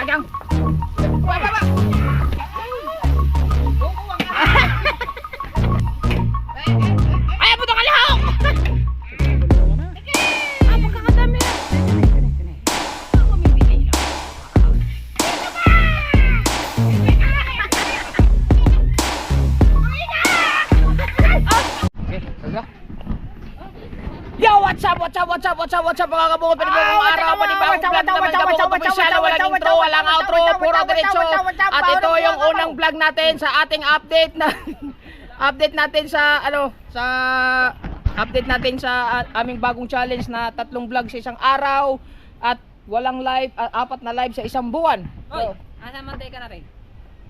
Jang. Baba. Ay, puto ka lahok. Ah, pagkakadami. Ako mibili lang. Yo, what's up mga kabukod, panibagong araw, panibagong vlog naman kabukod opisyal, walang intro, walang outro, puro diretso. At ito yung unang vlog natin sa ating update na update natin sa aming bagong challenge na 3 vlog sa isang araw at walang live, 4 na live sa isang buwan. Hoy, asa mantay ka na rin?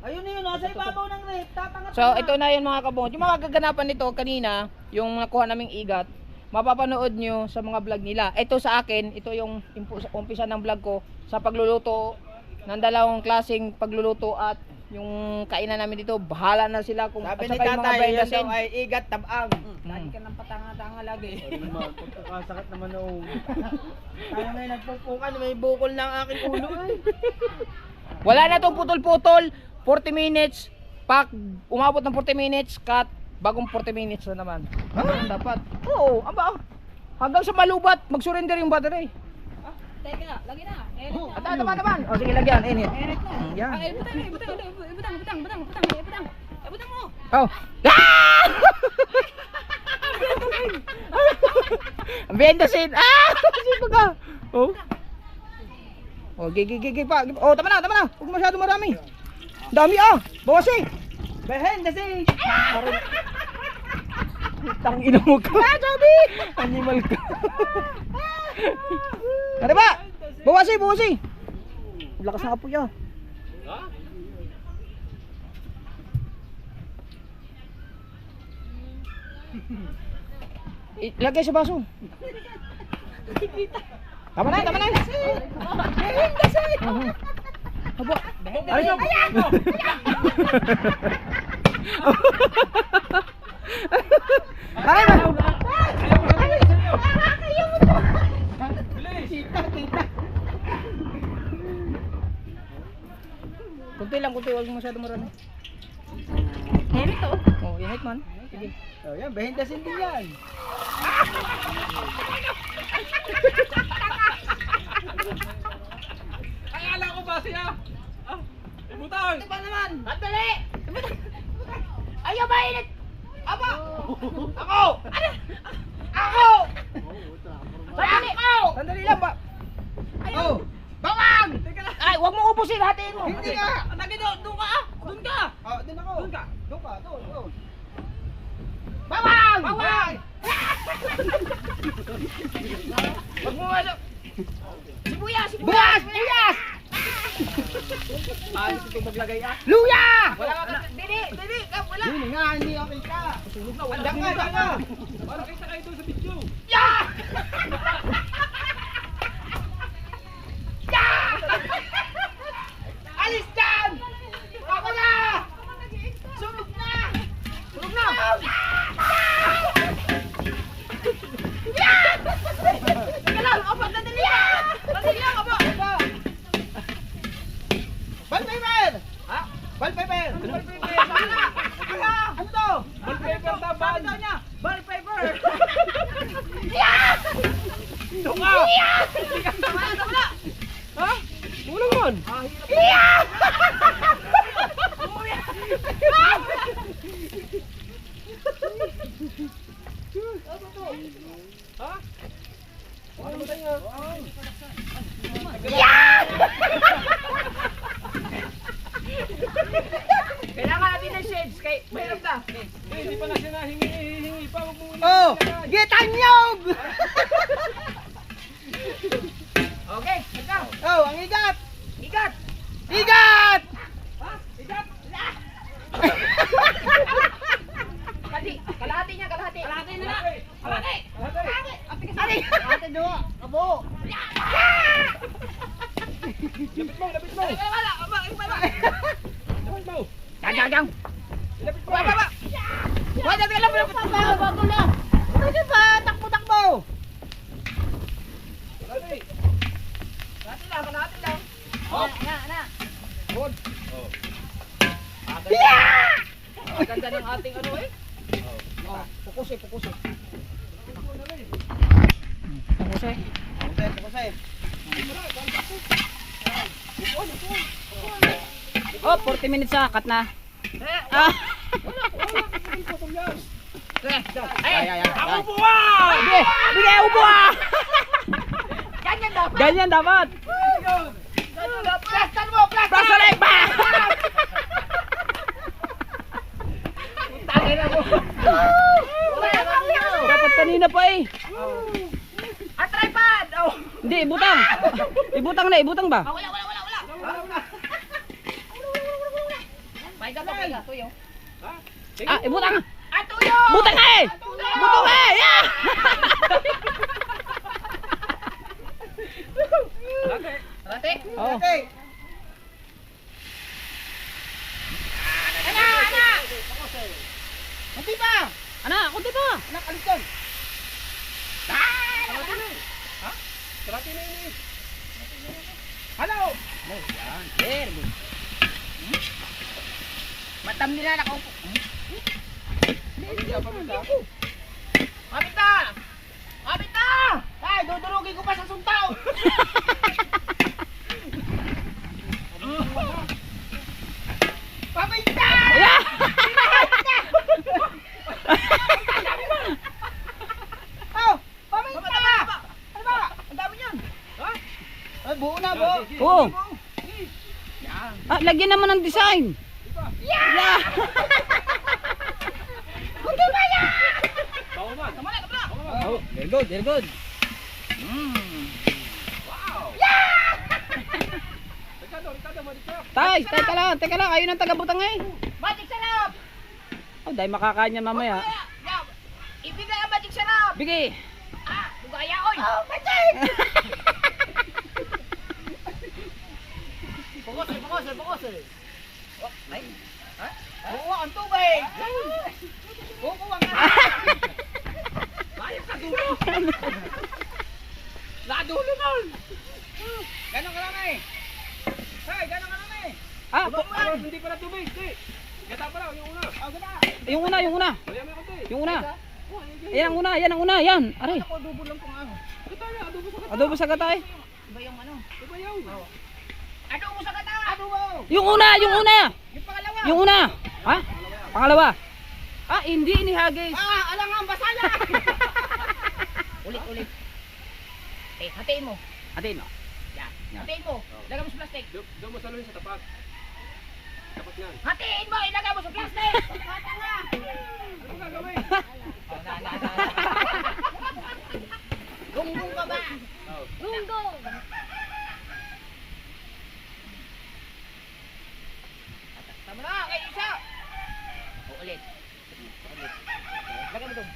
Ayun na yun, nasa ibabaw ng rep. So, ito ito na yun mga kabukod. Yung mga kaganapan nito kanina, yung nakuha naming igat, mapapanood nyo sa mga vlog nila. Ito sa akin, ito yung umpisa ng vlog ko sa pagluluto ng dalawang klaseng pagluluto at yung kainan namin dito. Bahala na sila kung Sabi at ni saka yung mga tatay, behind the yan daw scene. ay igat tabang. Lagi ka ng patanga-tanga lagi. Pagkakasakit naman o. Tayo ngayon nagpupukan, may bukol ng aking ulo ay. Wala na tong putol-putol. 40 minutes. Pag umabot ng 40 minutes, cut. Bagong 40 minutes na naman. Ganun dapat. Oo, aba. Hanggang sa malubat, mag-surrender yung battery. Teka, lagi na. At naman. O sige, lagyan. Init. Yan. Ibutang mo. Oh. Ah! Ang bendasin. Ah! Sino ka? Oh. Oh, gigi pa. Oh, tama na. Huwag masyado marami. Dami ah. Bawas eh. Behind the scene. Tang ina mo ka. Ah, sabi. Animal ka. Ano ba? Bawas eh. Lakas ng apoy ah. Lagay sa baso. Tama na. Haba. Aray mo. Aray mo. Kunti lang, huwag masyado marami. Init to. Oh, init man. Sige. Oh, yan, behind the scene din yan. Ay, ala ko ba siya? Ibutang! Ito pa naman. Sandali. Ayaw ba init? Aba. Ako. Ano? Ako. Sandali. Sandali lang ba? Oh, Bawang. Ay, wag mo ubusin, hatiin mo. hindi nga. Lagi doon ka. Doon ka. Oh, din ako. Doon ka. Doon. Bawang. Wag mo ano. Sibuyas. Ayos ito maglagay ah. Luya. Wala ka. Dili. Wala. Hindi nga, hindi okay ka. Sunog na, Diyan ka. Para kita kayo doon sa video. Ya. Ya. Alis dyan. Ako na. Sunog na. Teka lang, apa, dali lang, apa. Wallpaper! Ha? Wallpaper! Ano to? Wallpaper taban! Sabi daw niya, wallpaper. Tunga! Wala. Ha? Kulang man. Ha? Ano ba tayo? Kailangan natin ng shades kay mahirap na. Hindi pa na siya nahingi pa. Huwag mo muna. Oh! Gitanyog! Okay, ikaw. Oh, ang igat! Igat. Igat! Igat. Kalahati niya. Kalahati na lang. Kalahati. Ari! Ate doon! Abo! Lapit mo! Wala. Lapit mo! Jang. Lapit mo! Baba! Wala ka lang! Bago lang! Pwede ba? Takbo! Dali! Kalahati lang. Oh, na. Good. Oh. Ang ganda ng ating ano eh. Oh, pukusi. Pukusi. Oh, 40 minutes na, cut na. Ako buwan! Bigay upo ah! Ganyan dapat. Plastan mo! Prasa leg ba? Tangin na mo! Dapat kanina pa eh. At tripod! Oh! Hindi, ibutang. Ibutang ba? Wala! Paiga to, tuyo. Ah, ibutang. At tuyo! Butang eh! Butang eh! Yeah! Rate? Oh. Ana! Hindi pa! Ana, kunti pa. Anak, alis doon! Karate na yun eh. Hello! Very good. Matam nila nakaupo. Kapit na! Ay, dudurugin ko pa sa suntaw! Kapit na! Yeah! Oh! Kapit na! Ano ba? Ang dami niyan! Ay, buo na, buo! Oh. Ah, lagyan naman ng design. Yeah! Kunti pa yan! Tama man. Oh, very good, very good. Teka lang, ayun ang taga-butang eh. Magic sarap! Oh, dahil makakain yan mamaya. Ibigay ang magic sarap! Bigay. Ah, bugaya oy! Oh, magic! Bukos eh. Oh, ay? Ha? Bukuha ang tubig! Bukuha nga! Ayos sa dulo! Nakadulo nun! Ganon ka lang eh! Hey, ganon ka lang eh! Ah, Hindi pala tubig. Hindi. Gata pa lang, yung una. Oh, ganda! yung una. Kaya may konti. Yung una. Yan ang una, yan. Aray. Ako, dubo lang kung ano. Adobo sa gata eh. Iba yung ano? Diba yun? Ano mo sa kata? Ano mo? Yung una. Yung pangalawa! Yung una. Ha? Pangalawa. Ah, hindi inihagis. Ah, alangang basaya! ulit. Eh, hatiin mo. Atin, no? Yan. Hatiin mo. Ilagay mo sa plastic. Doon mo saluhin sa tapat. Tapat yan. Hatiin mo! Ilagay mo sa plastic! Hata nga! Ano mo gagawin? Oh, na. Gunggong ka ba? Gunggong! Tama na! Kay isa! O, ulit. Lagay mo doon.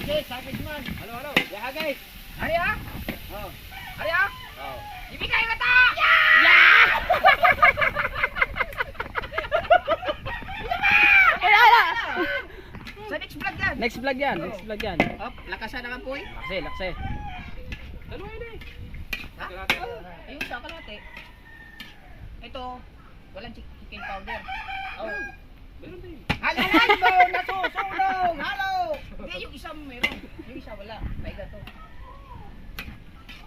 Service man. Halo. Yeah, guys! Hari ah! Oh. Hari ah! Oh. Ibigay ka ta! Yeah! Sa next vlog yan! Next vlog yan. Up, lakasan na ka po eh. Lakse. Dalawa yun eh. Ha? Kalate. Ayun sa kalate. Ito, walang chicken powder. Oh. Meron din. Halalan mo! Nasusunog! Halo! Hindi, yung isa meron. Yung isa wala. Paiga to.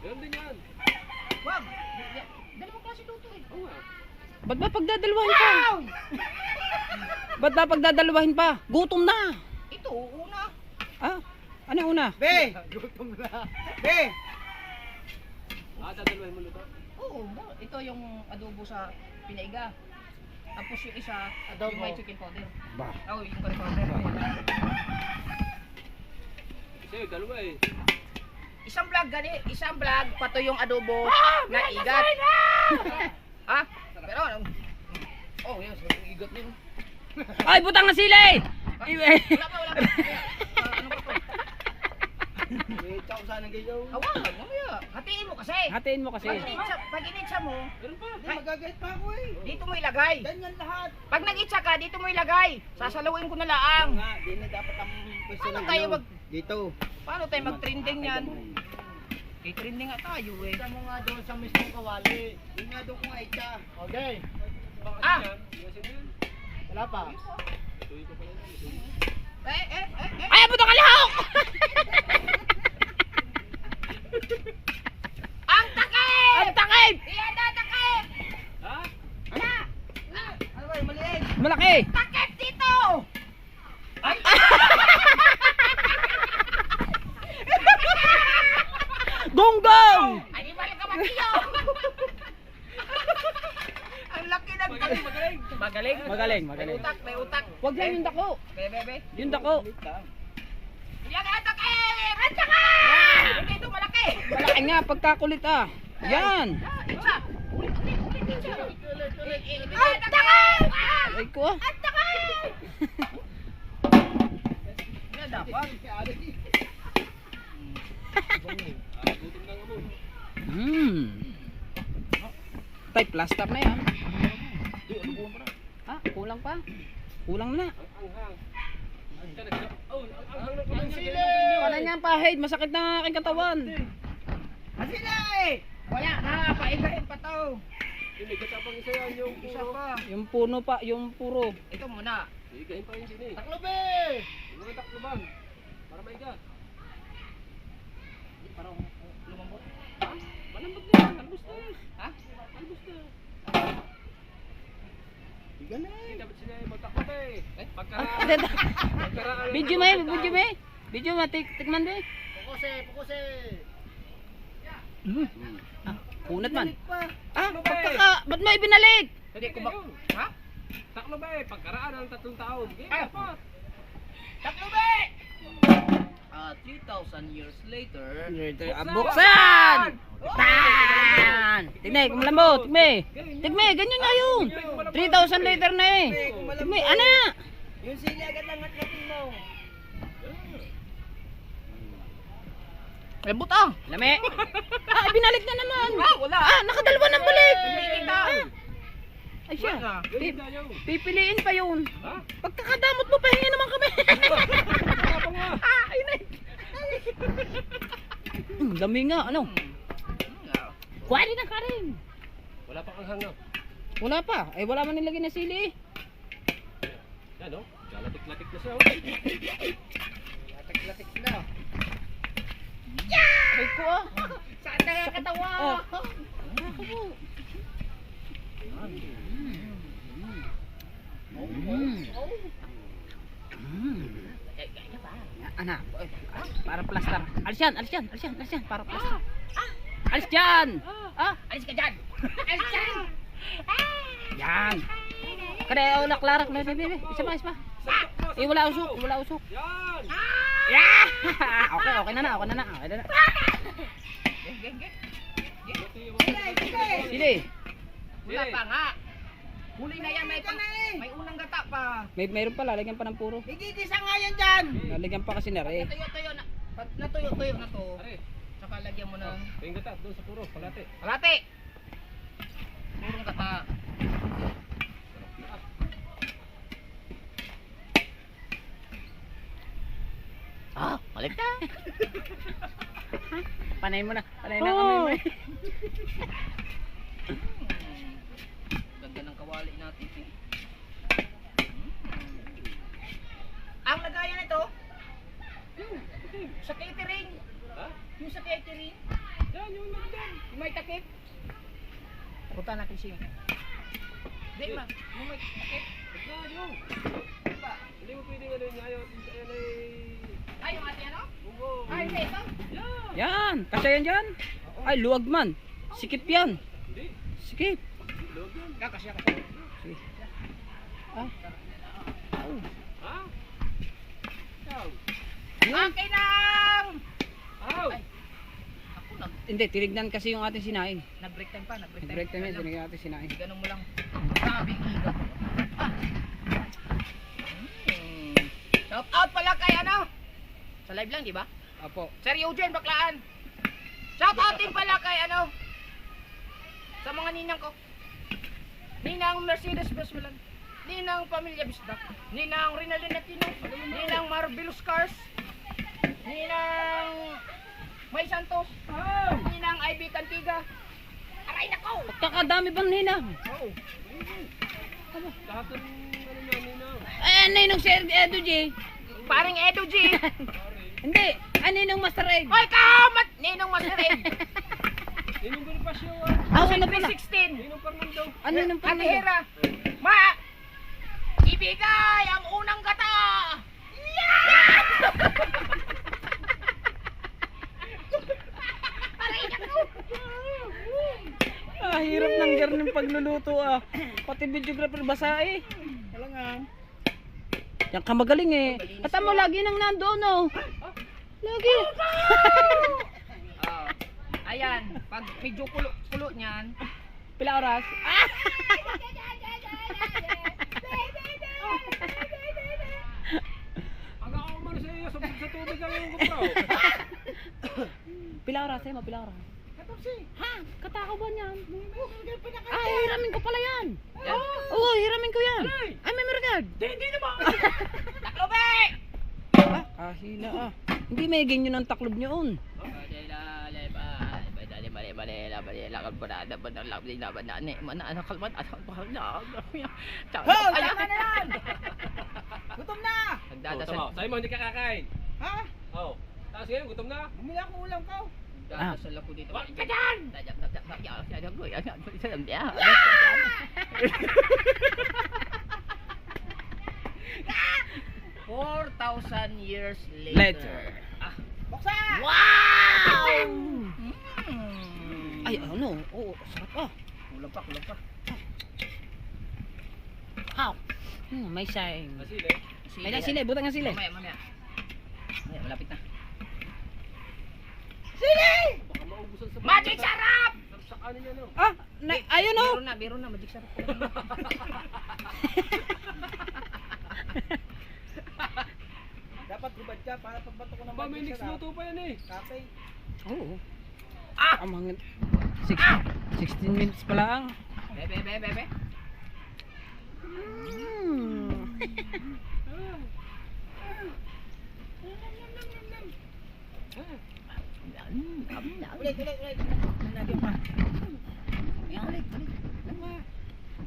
Meron din yan. Wag! Dalawang klase luto eh. Oo nga. Ba't ba pagdadalawahin pa? Gutom na. Ito, una. Ah, ano yung una? Be! Be! Dadalwahin mo luto. Oo, ito yung adobo sa pinaiga. Tapos yung isa, Adobo. yung may chicken powder. Ba. Oh, yung curry powder. Kasi dalawa eh. Isang vlog, pato yung adobo na igat. Ha? Pero, oh, yes, igat din. Ay, butang na sila eh! Wala pa. Ano pa to? Wait, ako sana kayo. Awan, mamaya. Hatiin mo kasi. Hatiin mo kasi. Pag initsa mo, Meron pa. Hindi, magagahit pa ako eh. dito mo ilagay. Ganyan lahat. Pag nag-itsa ka, dito mo ilagay. Sasaluin ko na laang. Nga, di na dapat ang pwesto Paano ng tayo ano. mag- Dito. Paano tayo mag-trending yan? Trending nga tayo eh. Isa mo nga doon sa mismong kawali. Yung nga doon kung ay ka. Okay. Ah! Wala pa. Ay, abot ang kalahok! Ang takip! Ang takip! Iyan na, takip! Ha? Ano ba yung maliit? Malaki! Takip dito! Gonggong! Ay, di balik ka matiyo! Ang laki ng Magaling, magaling. Magaling? Magaling, May magaling. utak, may utak. Huwag yan yung dako. Bebe. Yung dako. Yan ang takip! Ang takip! Hindi ito malaki! Malaki nga, pagkakulit ah. Yan. Isa! Ulit! Ang takip! Ay ko ah. Ang takip! Yan dapat. Tay, plaster na yan. Ah, kulang pa. Kulang na. Wala niyang pahid, masakit na aking katawan. Asila eh! Wala na, paigahin pa to. Isa pa. Yung puno pa, yung puro. Ito muna. Taklobe! Para maiga. Parang lumambot. Malambot na yan. Albus na. Ha? Albus na. Bigan na Hindi dapat sila magtakot eh. Pagkaraan. Video may, video may. Video mo, tikman mo. Pukuse! Ah, kunat man. Pa. Ah, ba't mo ibinalik? Hindi ko ha? Taklo ba eh. Pagkaraan ng 3 taon. Sige, Ah. dapat. Taklobe! 3,000 years later. Buksan! Tan! Tigme, kung malambot, tigme. Tigme, ganyan nga yun. 3,000 liter na eh. Tigme, ana! Yung sili agad lang atlatin mo. Lambot ah! Lami. Ah, ibinalik na naman. Wala! Ah, nakadalawa ng balik. Hindi kita! Ay siya. Ganyan na yun. Pipiliin pa yun. Ha? Pagkakadamot mo, pahinga naman kami. Wala pa nga. Ah, inay. Dami nga, ano? Kuwari na ka rin. Wala pa kang hanggang. Wala pa. Ay, wala man nilagay na sili. Yan o. Lalatik-latik na siya. Latik na. Ay ko ah. Saan nakakatawa? Oh. Anak, para plaster. Alis yan, alis yan, alis yan, alis yan, para plaster. Alis yan! Ah, Alis ka dyan! Alis dyan! yan. Kada wala klarak na bebe. Isa pa, isa pa. Eh wala usok, wala usok. Yan! Yeah! Okay, okay na na, okay na na. Okay na na. Sili. Wala pa nga! Huli na yan, may unang gata pa. Mayroon pa, lalagyan pa ng puro. Higigisa nga yan dyan! Lalagyan pa kasi na rin. Natuyo-tuyo na. Pag natuyo-tuyo na to, Are. saka lagyan mo ng Tingin ka doon sa puro. Palate. kalate. Purong gata. Ah, balik na. Panay mo na, panay na kami mo. Ganda ng kawali natin. Ang lagayan nito, sa catering. Ha? Yung sa catering, Yan yung nagdan. yung may takip. Punta natin siya. Di ma, yung may takip. Nagdan yung. Diba? Hindi mo pwedeng ano yun ayaw. Yan ay... Ay, yung ate ano? Bungo. Ay, hindi ito. Yan. Yan, kasi yan dyan. Ay, luwag man. Sikip yan. Hindi. Sikip. Loob yan. Kakasya. Sige. Ah. Ha? Yaw. Akin lang! Aw! Ay, ako Hindi, tinignan kasi yung ating sinain. nag-break time pa, nag-break time. Break time yun, Ayun lang. tinignan natin sinain. Ganun mo lang. Sabi iga. Ah. Shout out pala kay ano? Sa live lang, di ba? Apo. Sir Eugene Baklaan. Shout out din pala kay ano? Sa mga ninang ko. Ninang Mercedes Besmelan. Ninang Pamilya Bisdak. Ninang Rinalyn Aquino. Ninang Marvelous Cars. Ninang May Santos. Ninang Ivy Cantiga. Aray nako. Kakadami bang ninang? Oo. Lahat ng ano niya, Ninang. Ninong si Edo G. Paring Edo G. Hindi, ninong Master Egg. Hoy, kamat! Ninong Masireg. Ninong Bonifacio. Ano pala? 2016. Ninong Fernando. Ano nang Ate Hera. Ibigay ang unang gata. Aray nako. Hirap ng garning pagluluto Pati videographer basa eh. Kailangan. Yan ka magaling eh. At mo lagi nang nandoon Lagi. Ayan, pag medyo kulo niyan. Pila oras? Aga ako man sa iyo, sa tubig ang iyong kupraw. Pila oras eh, pila oras. Ha? Katakaw ba niyan? Hiramin ko pala yan. Oo, hiramin ko yan. Ay, may merkad. Hindi naman. Taklobe! Hila Hindi may ganyan ang taklob niyoon. Ayan na yan! Gutom na! Nagdadasal. Sa'yo mo, hindi ka kakain. Ha? Oo. Tapos ngayon, gutom na. Bumili ako ulam ka. Nagdadasal ako dito. Wag ka dyan! 4,000 years later. Later. Buksan! Wow! Ay, ano? Oo, sarap Kulang pa. How? May sign. Masili. Ay, na sila, butang nga sila. Mamaya. Mamaya, malapit na. Baka maubusan sa Magic sarap! Sa kanin niya, no? Ayun Biro na, magic sarap. Dapat rubad ka para pagbato ko ng Ba, may magic next luto pa yan eh. Kapay. Oo. Ang mga 16 minutes pa lang. Bebe. Ulit. Nanagyan pa. Ulit.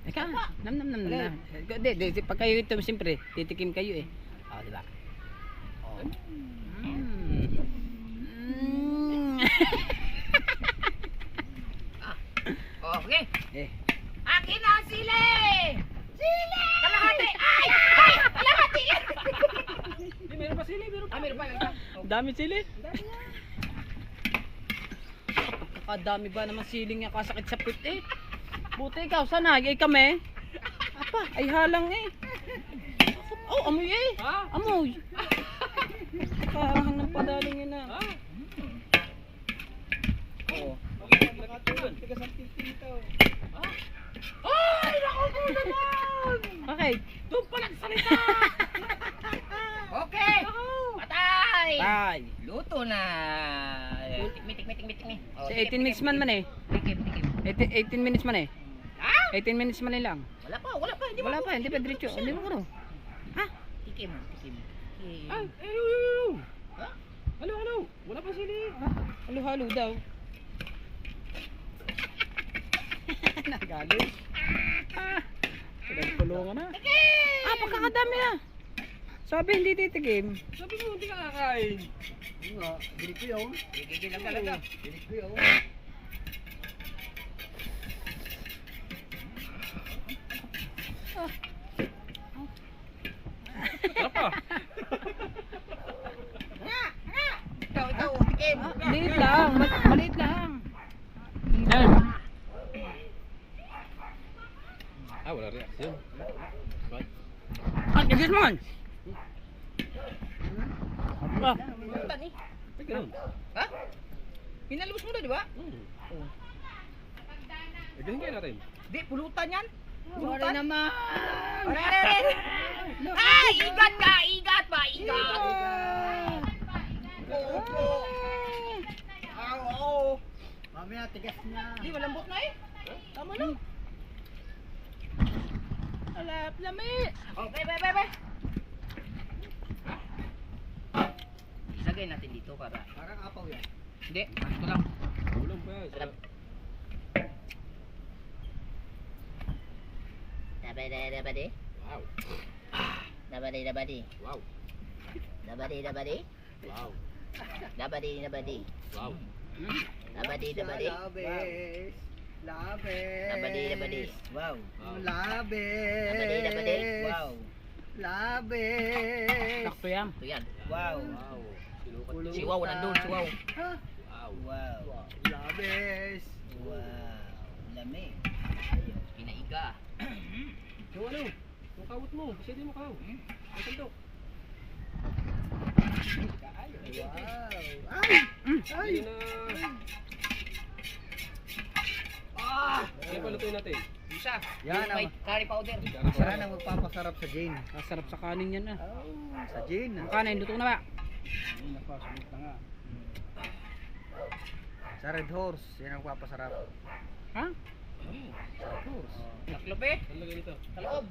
Eka, nam. Di, pag kayo ito, siyempre, titikim kayo eh. Diba? Okay. Akin na ang sili! Sili! Kalahati! Ay! Kalahati! Hindi, meron pa sili, meron pa. Meron pa. Dami sili. Kakadami ba naman siling nga kasakit sa pit eh. Buti ikaw, sanay kami. Apa, ay halang eh. Oh, amoy eh. Ha? Amoy. Parang ng padaling yun na. Ha? Oo. Nakatulog. Tigas ang tito. Ay! Naku po naman! Okay. Doon pa nagsalita! Okay! Patay! Bye. Luto na! Mitik. Sa 18 minutes man eh. Tikim. 18 minutes man eh. Ha? 18 minutes man lang. Wala pa. Hindi Wala pa, hindi pa diretso. Hindi mo kano. Tikim. Ay, Ha? Halo. Wala pa sili. Halo-halo daw. Nagalit. Pinagpulungan na. Pagkakadami Sabi hindi titigim. Sabi mo, hindi ka kakain. Nga, bilik ko yun. Gigigil lang talaga. Bilik ko yun. Sarap pa. Ikaw, tikim. Maliit lang. Maliit lang. Wala reaksyon. Tigis mo. Tani. Ay, ganun. Ha? Pinalubos mo na, di ba? Ganun kaya natin. Di, pulutan yan. Sorry naman. Ay, igat ka! Igat ba? Igat! Oo. Mamaya tigas na. Di, malambot na eh. Tama lang. Alap lami. Okay, bebe. Ilagay natin dito para Parang apaw yan. Hindi, ito lang. Ulam pa yan. Sarap. Dabadi. Wow. Dabadi. Wow. Dabadi. Wow. Dabadi. Wow. Labes. Labes. Wow. Labes. Wow. Labes. Sakto yan. Ito yan. Wow. Wow. Sinukat. Si Wow nandun, si Wow. Wow. Wow. Labes. Wow. Lami. Pinaiga. Yung ano? Yung kawot mo. Kasi di mo kaw. Ang sandok. Wow. Ay. Hindi na. Ah! Kaya palutuin natin. Isa. Yan Yung may curry powder. Yan ang magpapasarap sa Jane. Masarap sa kanin yan ah. Sa Jane. Ang kanin, luto na ba? Sunod na nga. Sa Red Horse, yan ang magpapasarap. Ha? Red Horse. Taklob eh. Ano lagay nito? Sa loob.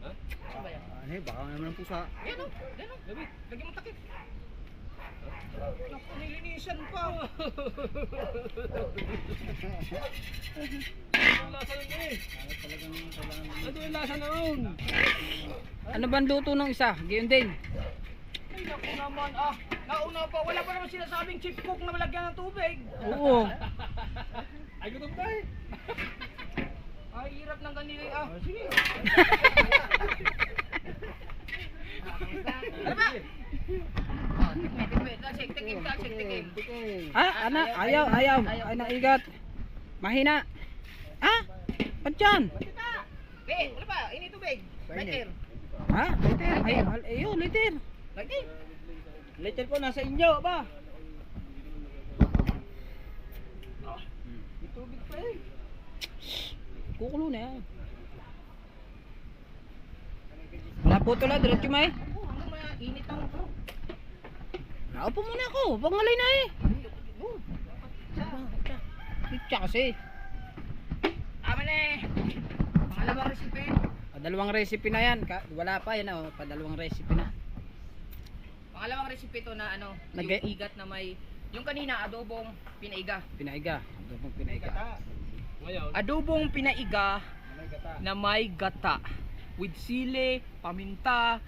Ha? Saan ba yan? Ano baka naman ang pusa. Yan o. Yan o. Labit. Lagyan mo takip. Naku, nilinisan pa. Ang lasa nun eh. Ano yung lasa noon? Ano ba ang luto ng isa? Gayon din. Ay, naku naman ah. Nauna pa. Wala pa naman sinasabing chip cook na malagyan ng tubig. Oo. Ay, gutom tayo. Ay, hirap ng ganili ah. Sige. Ano ba? Oh, tikme. Tikim. Ah, ana, ayaw. Ay, naigat. Mahina. Ah? Ba't yan? Eh, wala pa. Ini tubig. Lighter. Ha? Liter. Ay, ayun, liter. Lighter. Later po nasa inyo ba? Kukulo na yan. Wala po ito lang, diretso may. Hanggang maya, init ang bro. Naupo muna ako, pangalay na eh. Itcha kasi. Aman eh. Pangalawang recipe. Padalawang recipe na yan. Wala pa yan oh, padalawang recipe na. Pangalawang recipe to na ano, Nag- yung igat na may, yung kanina adobong pinaiga. Pinaiga. Adobong pinaiga. Ngayon. Adobong pinaiga na may gata with sili, paminta,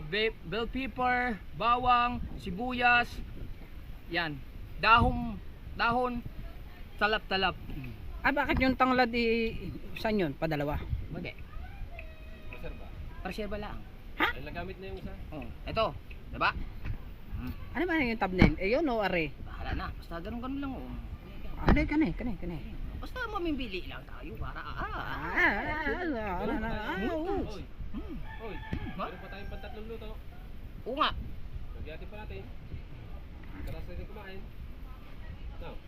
bell pepper, bawang, sibuyas. Yan. Dahon, talap-talap. Ah, bakit yung tanglad saan yun? Padalawa. Bagay. Masar ba? Parsyeba lang. Ay, nagamit na yung isa. Oh, ito, diba? Ano ba yung thumbnail? Eh yun o are. Bahala na, basta ganun lang oh. Ano kanay. Basta mamimili lang tayo para Oy. Oy. Ha? Meron pa tayong pantatlong luto. Oo nga. Nagyatin pa natin. Karas na rin kumain. No.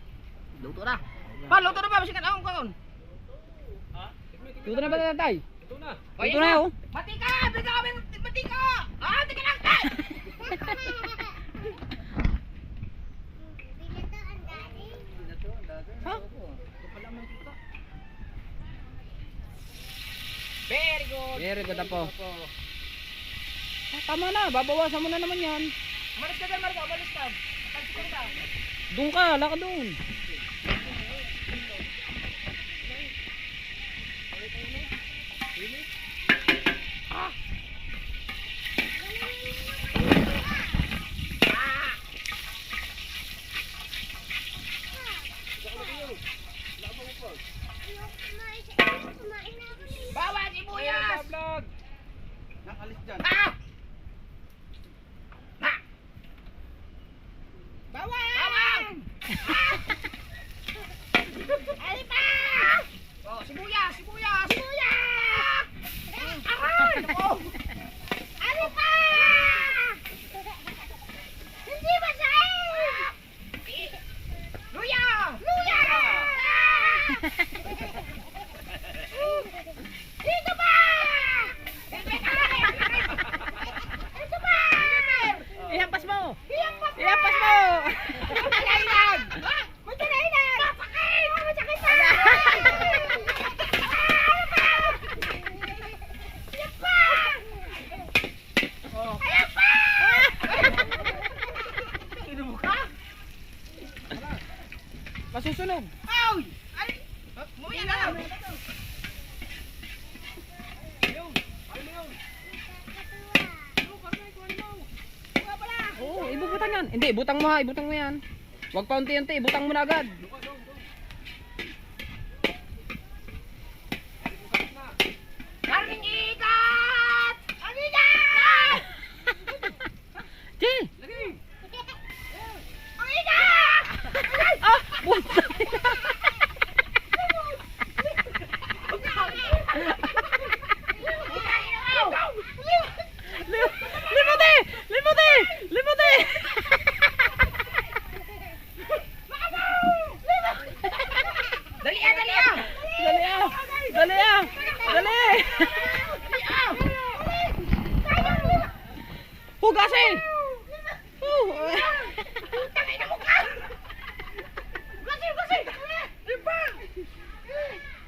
Luto na. Pa, luto na ba? Basikan akong kaon. Tikme. Luto na ba tatay? Ito na. Luto na yun. Matika! Bigyan kami matika! Ah, tika lang! Ha? Very good! Very good po. Ah, tama na, babawasan mo na naman yan. Umalis ka dyan, Marco. Umalis ka. Talsikan ka. Doon ka, laka doon. Bawal sibuyas! Vlog. Nakalis dyan. Ah! Ah! Bawal! Ay pa! Oh, sibuyas! Aray! Oh! Ano pa? Hindi ba siya? Luya! Dito ba? Ihampas mo! Ihampas Ihampas mo! Kailan? Magkailan? Masakit! Masakit pa! Ayan pa! Ayan pa! Sino mo ka? ibutang mo ha, ibutang mo yan. Huwag pa unti-unti, ibutang mo na agad. Maraming ikat! Ang ikat! Che! Ang ikat! Ah! Buta! Limuti! Limuti! Limuti! Dali ah, dali ah! Dali ah! Dali ah! Dali! Hugasin!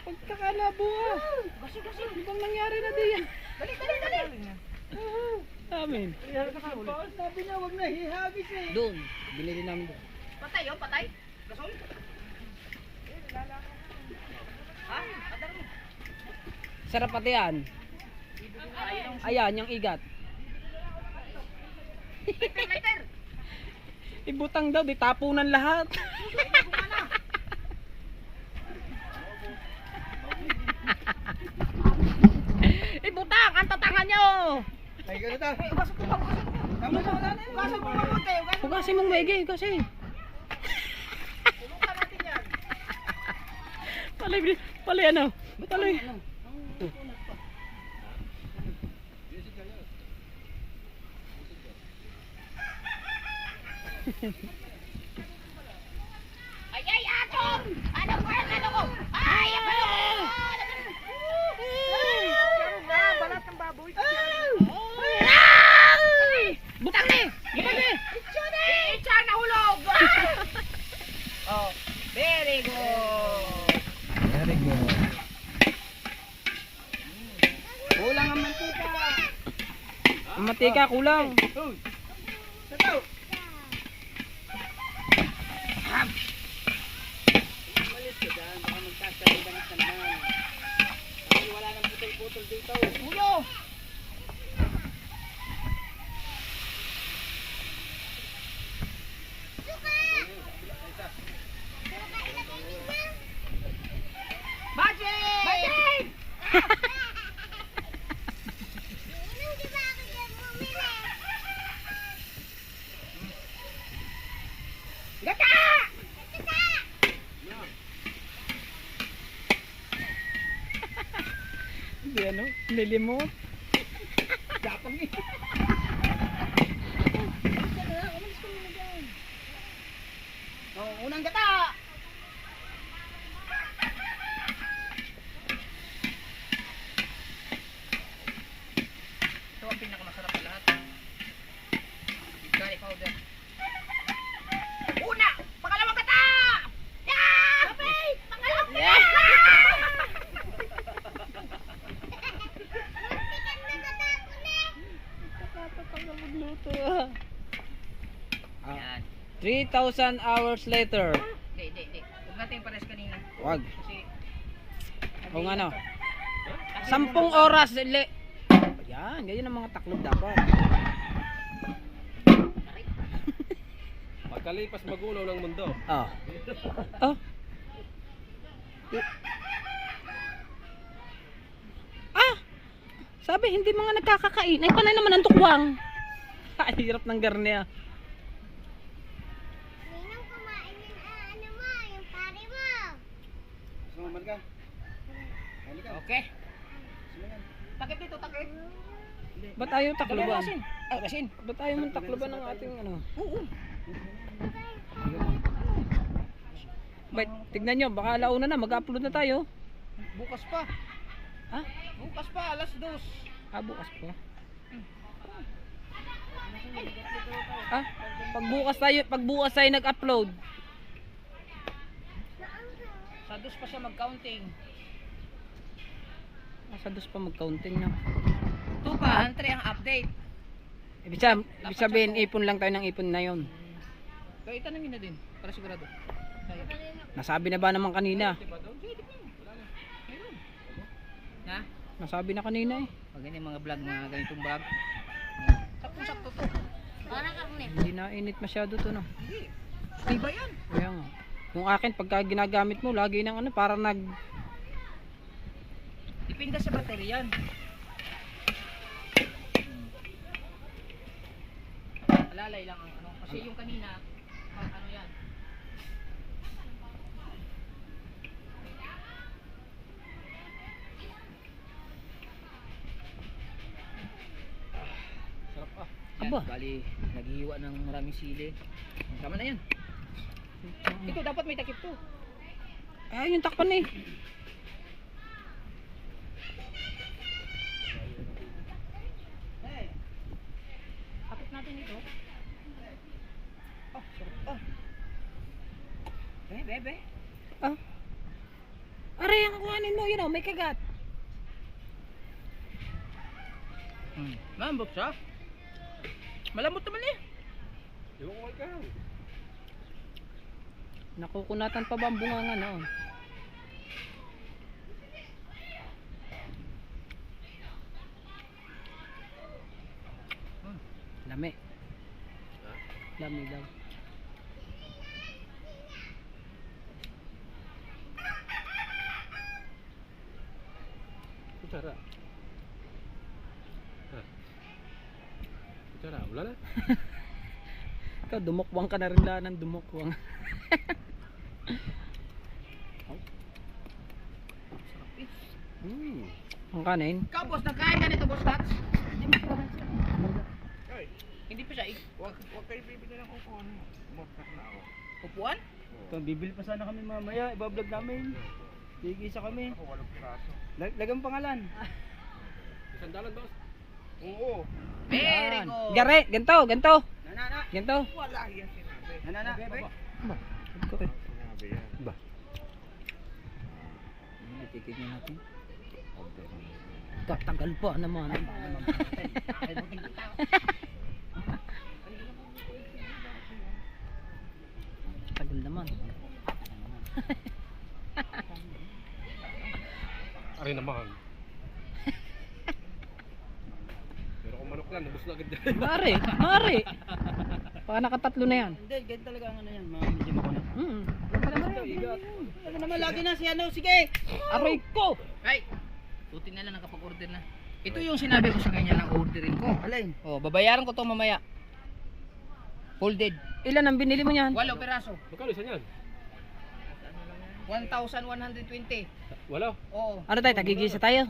Pagkakalabo ah! Ano bang nangyari na diyan? Dali, dali, dali! Amin. Sabi niya, wag na hihagis eh. Doon. Binili namin doon. Patay oh, patay. Gasol. Ha? Adar mo. Sarap pati yan. Ayan, yung igat. Lighter. Ibutang daw, di tapunan lahat. Ibutang, ang tatangan nyo. Ay, ganito. Ugasan mo, Tama na, wala na yun. ugasan mo mabuti. Hugasin mong maigi, hugasin. Tulungan natin yan. Palay ano? Palay. Ay, ay, atong! Ano ko yan, ano ko? Ay, ang ano ko! Balat ng baboy. Butang ni! Butang ni! Itcha na hulog! Oh, very good! Very good. Kulang ang mantika. Ang matika, kulang. Sabaw. Ulo! Magic! Gata! Hindi ano? Nilimot. Japang eh. Oh, unang gata! Ito ang pinakamasarap sa lahat. Garlic powder. Una! Pangalawang gata! Yeah! Kapay! Pangalawang gata! Magluto. Yan. 3,000 hours later. Di. Huwag natin yung pares kanina. Wag. Kasi... Kung ano. 10 oras. Yan, ganyan ang mga taklob dapat. Pagkalipas magulo ng mundo. Oh. Oh. Ah! Sabi, hindi mga nagkakakain. Ay, panay naman ang tukwang. Ay, hirap ng garne ah. Ninong kumain yung ano mo, yung pare mo. Sumaman ka. Halika. Okay. Sumaman. Takip dito, takip. Ba't ayaw takloban? Asin. Ay, asin. Ba't ayaw mong takloban ng ating ano? Oo. Ba't, tignan nyo, baka alauna na, mag-upload na tayo. Bukas pa. Ha? Bukas pa, alas 2. Ah, bukas pa. Ah, pagbukas tayo nag-upload. Sa 2 pa siya mag-counting. Sa dos pa mag-counting na. 2 pa, 3 ang update. Ibig sabihin, ipon lang tayo ng ipon na yon. Kaya itanongin na din, para sigurado. Nasabi na ba naman kanina? Na? Nasabi na kanina eh. Pag hindi mga vlog na ganitong vlog. Saktong-sakto to. Parang karne. Hindi na init masyado to, no? Diba yan? Kaya nga. Yung akin, pagka ginagamit mo, lagi ng ano, parang Depende sa battery yan. Alalay lang ang ano. Kasi yung kanina, ano yan. Sarap ah. Yan, Aba. bali, naghihiwa ng maraming sili. Tama na yan. Ito, dapat may takip to. Ay, yung takpan eh. Kapit natin ito. Oh, sarap. Oh. Bebe. Ah. Aray, ang kuhanin mo, yun o, may kagat. Malambot siya. Malambot naman eh. Ewan ko ka. Nakukunatan pa ba ang bunganga noon? Lami. Lami daw. Kutsara. Kutsara, wala na. Ikaw, dumukwang ka na rin lang ng dumukwang. Ang kanin. Ikaw, boss, nagkain ka nito, boss Tats? Hindi pa siya. Huwag kayo bibili ng upuan. Mokak na ako. Upuan? Ito, bibili pa sana kami mamaya. Ibablog namin. Tigisa kami. Ako, 8 piraso. Lagang pangalan. $1, boss. Oo. Very Yan. good. Gare, ganto, ganto. Nanana. Ganto. Wala yan sinabi. Nanana. Baba. Ba, ko eh. Sinabi yan. Ba. Titignan natin. Katagal pa naman. Tagal naman. Ari naman. Pero kung manok lang, nabos na agad yan. Mare, mare. Baka nakatatlo na yan. Hindi, ganyan talaga ang ano yan. Mga medyo makuna. Ano naman lagi na si ano. Sige. Aray ko! Ay, buti na lang nakapag-order na. Ito yung sinabi ko sa kanya ng orderin ko. Alin? Oh, babayaran ko to mamaya. Folded. Ilan ang binili mo niyan? 8 piraso. Magkano isa niyan? 1,120. Wala. Oo. Ano tayo, tagigisa tayo?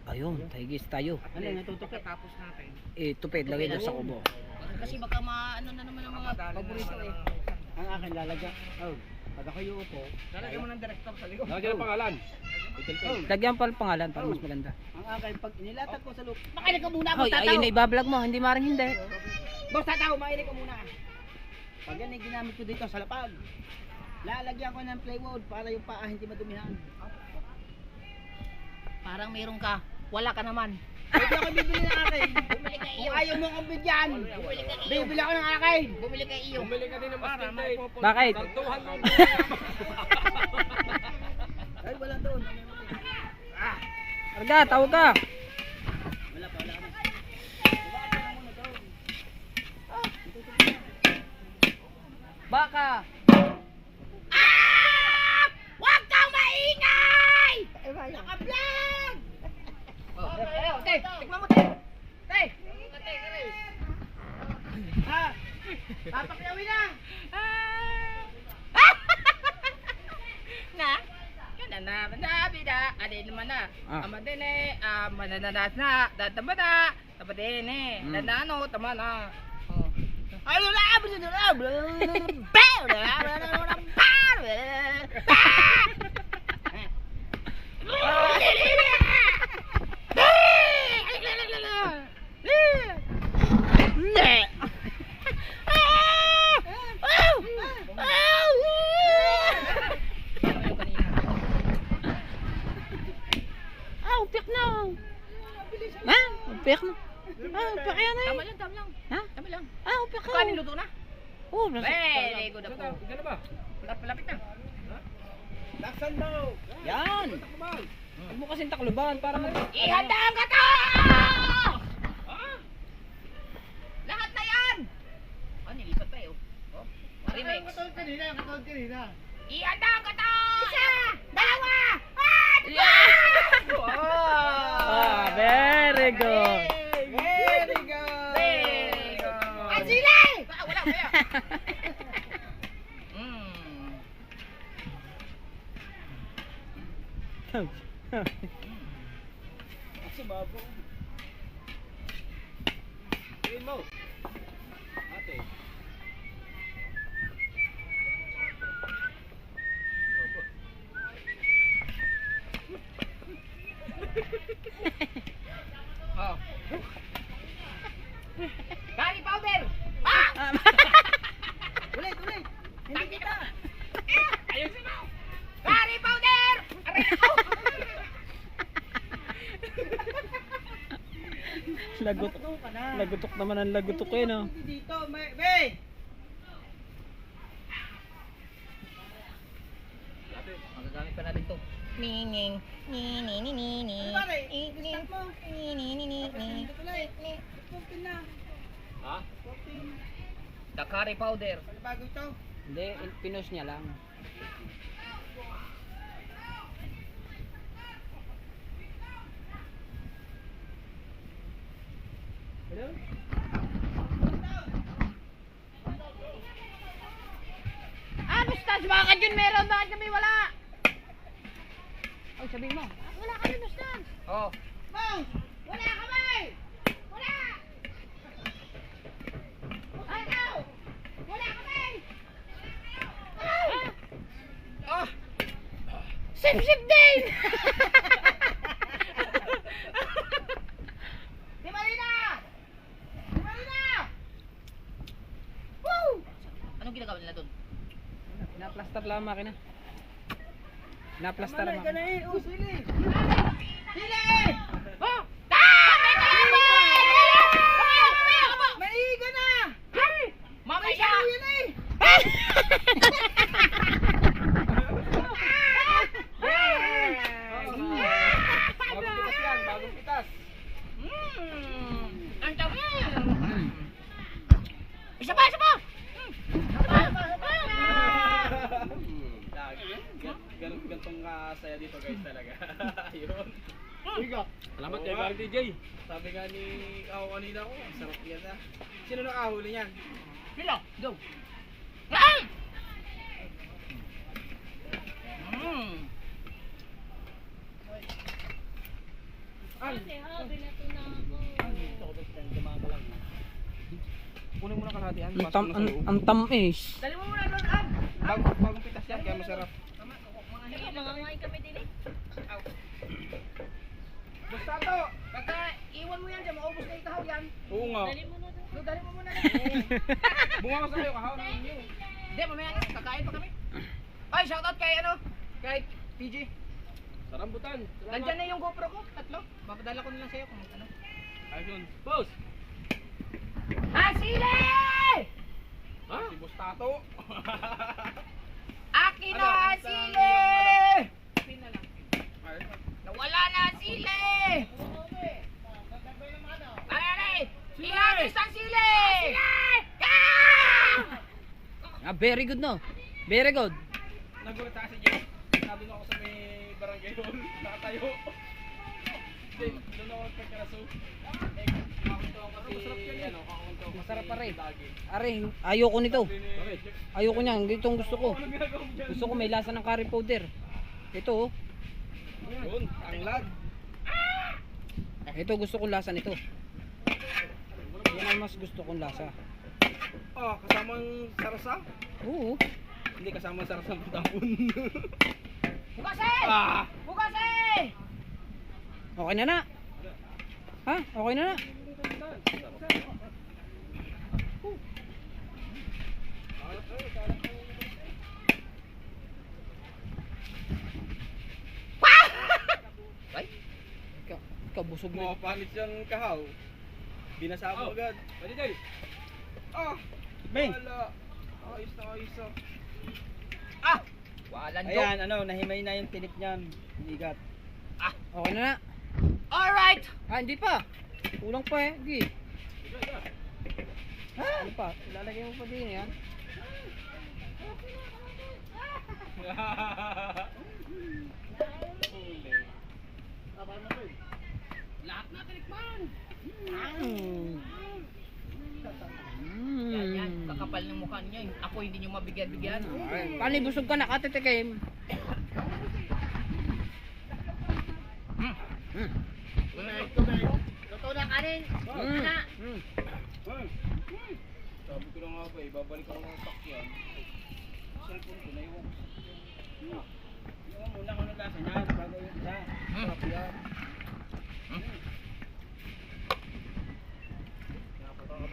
Ayun, tagigisa tayo. Alin, natutupit. Tapos natin. Eh, tupid, lagay doon sa kubo. Kasi baka maano na naman ang mga paborito eh. Ang akin lalagyan. Oh. Pag ako yung upo. Lalagyan mo ng director sa likod. Lagyan ng pangalan. Little Pay. Lagyan pa ang pangalan para mas maganda. Ang akin, pag inilatag ko sa loob. Makinig ka muna, Hoy, ayun na ibablog mo, hindi maring hindi. Boss, tataw, makinig ko muna. Pag yan ay ginamit ko dito sa lapag, lalagyan ko ng plywood para yung paa hindi madumihan. Parang meron ka. Wala ka naman. Pwede ako bibili ng akin. Bumili ka Kung iyo. ayaw mo akong bigyan, Bumili ka iyo. bibili ako ng akin. Bumili ka iyo. Bumili ka din ng masking tape. Bakit? Sartuhan mo. Ay, wala doon. Arga, tawag ka. Wala pa, wala kami. Baka. Huwag kang maingay! Naka-vlog! Oh, te, tikman mo, te. Te. Ha? Papakyawin na! Na? Bida, adin naman na. Ah. Amadene, manananas na, tatabada, tabadene, nanano, tama na. Oh. Ano na, Upiak na. Ha? Upiak na. Upiak yan eh. Tama lang. Ha? Tama lang. Upiak ka. Kanin luto na. Oh, Very good ako. Ika na ba? Lapit na. Laksan daw! yan. Huwag mo kasing takluban para mag... Ihandaan ka to! kanina, yung katulad kanina. Ihanda ang katawan! Isa! Dalawa! Very good. Very good! Very good! At sila! Wala kaya! Sumabog. Tingin mo. Ate. Oh. Curry powder! Ah! Ulit, ulit! Hindi kita! Ayun si Mau! Curry powder! Aray ko! Lagutok naman ang lagutok eh, no? Hindi dito, be! Magagamit pa natin to. Nining, ni. Ano pare? Start mo. Hindi tuloy. Pumpin na. Ha? Pumpin. The curry powder. Bago ito. Hindi, pinos niya lang. Basta sa mga kadyon meron, bakit kami wala? Ay, sabihin mo. Wala kami, basta! Oh. Mau! Wala kami! Wala! Ano? Wala kami! Ah! Sip-sip din! Di Marina! Di Marina! Woo! Anong ginagawa nila doon? Pinaplaster lang ang makina. Pinaplaster ang Malay ka na makina. eh. Oh, sili! Sili! Oh! Ah! Maiga na! Mamaya! Yan eh! Bagong pitas yan, bagong pitas. Ang dami! Isa pa! Isa pa! Gantong saya dito guys talaga. Ayun. Iga. Salamat kay Barry DJ. Sabi nga ni Aho kanina ko, ang sarap yan ah. Sino nakahuli niyan? Sila! Go! Ay! Kunin mo na kalahati yan. Ang tamis. Dali mo muna doon, Ab! Bagong pitas yan, kaya masarap. Basta to! Pagka iwan mo yan dyan, maubos na ikahaw yan. Oo nga. Dali mo muna doon. Bunga ko sa kayo, kahaw namin yun. Hindi, mamaya nga, kakain pa kami. Ay, shoutout kay kay PG. Sa rambutan. Nandyan na yung GoPro ko, 3. Papadala ko na lang sa'yo kung ano. Ayun. Boss! Asile! Ha? Si Boss Tato. Akin na asile! Nawala na ang sile! Ay! Ilabis ang sile! Ah, very good no. Very good. Nagulat sa si Jay. Sabi na ako sa may barangay hall. Nakatayo. Hindi, doon ako pagkaraso. Eh, kakunto ako kasi, kakunto ako Masarap pa rin. lagi. Are, ayoko nito. Bakit? Ayoko niyan. Ito ang gusto ko. Ano ginagawa mo dyan? Gusto ko may lasa ng curry powder. Ito oh. Yun, tanglad. Ito gusto kong lasa nito. Yan ang mas gusto kong lasa. Oh, kasamang sarasa? Oo. Hindi kasamang sarasa ng tapon. Bukasin! Ah! Bukasin! Okay na na. Ha? Okay na na. Ay? Ikaw busog na. Mapapalit siyang kahaw. Binasa mo agad. Pwede Jay. Ah! Bing! Wala. Ayos na ayos na. Ah! Walang joke. Ayan, nahimay na yung tinip niyan. Bigat. Okay na na. Alright! Ah, hindi pa. Kulang pa eh. Sige. Ha? Ano pa? Ilalagay mo pa din yan. Huli. Lahat na tinikman. Yan, yan. Kakapal ng mukha niya. Ako hindi nyo mabigyan-bigyan. Paano busog ka nakatitikim? Totoo na kanin. Sabi ko na nga ba, babalik ako ng sakyan. Cellphone ko na yung Yung muna ko ng lasa niya, bago yung isa. Sarap yan.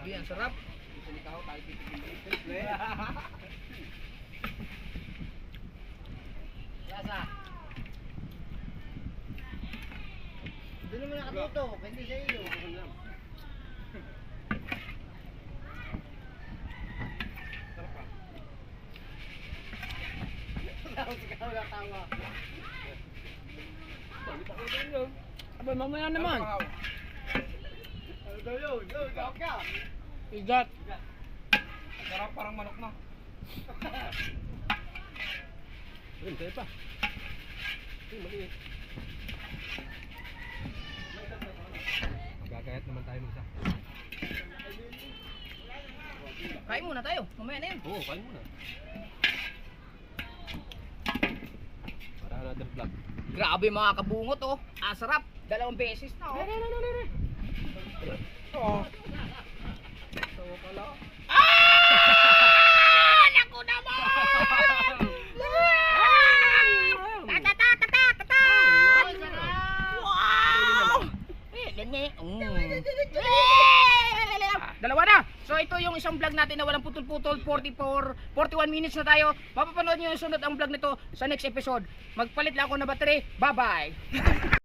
Yan, sarap. Lasa. Doon naman nakatuto, hindi sa iyo. Aba, mamaya naman. Ano daw yun? Yun, ka. Igat. sarap parang manok na. Gagayat naman tayo ng isa. Kain muna tayo. Mamaya na yun. Oo, kain muna. Para another vlog. Grabe mga kabungot oh. Ah, sarap. 2 beses na oh. Oo. Ah! Naku naman! Ta-ta-ta-ta-ta-ta! Wow! Dalawa na. So ito yung isang vlog natin na walang putol-putol. 41 minutes na tayo. Mapapanood nyo yung sunod ang vlog nito sa next episode. Magpalit lang ako na battery. Bye-bye!